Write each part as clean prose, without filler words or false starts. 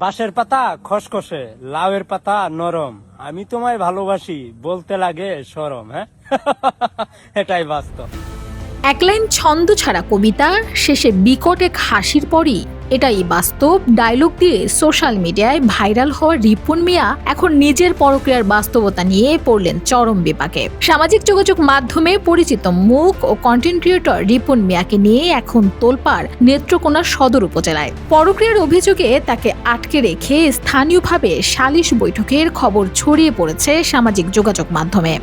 বাঁশের পাতা খসখসে, লাউয়ের পাতা নরম, আমি তোমায় ভালোবাসি বলতে লাগে শরম। হ্যাঁ এটাই বাস্তব। এক লাইন ছন্দ ছাড়া কবিতা, শেষে বিকট এক হাসির পরই এটাই বাস্তব ডায়লগ দিয়ে সোশ্যাল মিডিয়ায় ভাইরাল হওয়া রিপন মিয়া এখন নিজের পরক্রিয়ার বাস্তবতা নিয়ে পড়লেন চরম বিপাকে। সামাজিক যোগাযোগ মাধ্যমে পরিচিত মুখ ও কন্টেন্ট ক্রিয়েটর রিপন মিয়াকে নিয়ে এখন তোলপাড় নেত্রকোনা সদর উপজেলায়। পরক্রিয়ার অভিযোগে তাকে আটকে রেখে স্থানীয়ভাবে সালিশ বৈঠকের খবর ছড়িয়ে পড়েছে সামাজিক যোগাযোগ মাধ্যমে।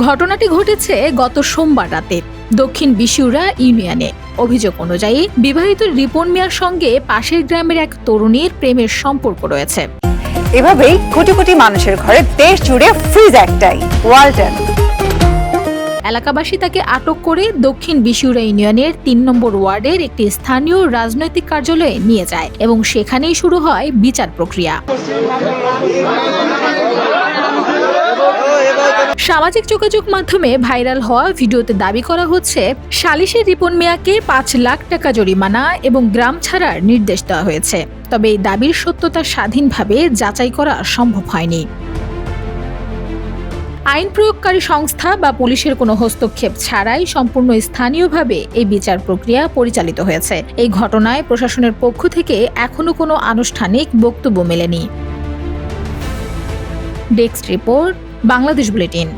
ঘটনাটি ঘটেছে গত সোমবার রাতে দক্ষিণ বিশুরা ইউনিয়নে। অভিযোগ অনুযায়ী বিবাহিত রিপন মিয়ার সঙ্গে পাশের গ্রামের এক তরুণীর প্রেমের সম্পর্ক রয়েছে। এভাবেই কোটি কোটি মানুষের ঘরে দেশ জুড়ে ফ্রিজ একটাই, ওয়ালটন। এলাকাবাসী তাকে আটক করে দক্ষিণ বিশুরা ইউনিয়নের ৩ নম্বর ওয়ার্ডের একটি স্থানীয় রাজনৈতিক কার্যালয়ে নিয়ে যায় এবং সেখানেই শুরু হয় বিচার প্রক্রিয়া। সামাজিক যোগাযোগ মাধ্যমে ভাইরাল হওয়া ভিডিওতে দাবি করা হচ্ছে সালিশে রিপন মিয়াকে ৫ লাখ টাকা জরিমানা এবং গ্রাম ছাড়ার নির্দেশ দেওয়া হয়েছে। তবে এই দাবির সত্যতা স্বাধীনভাবে যাচাই করা সম্ভব হয়নি। আইন প্রয়োগকারী সংস্থা বা পুলিশের কোনো হস্তক্ষেপ ছাড়াই সম্পূর্ণ স্থানীয়ভাবে এই বিচার প্রক্রিয়া পরিচালিত হয়েছে। এই ঘটনায় প্রশাসনের পক্ষ থেকে এখনো কোনো আনুষ্ঠানিক বক্তব্য মেলেনি। Desk report, Bangladesh bulletin.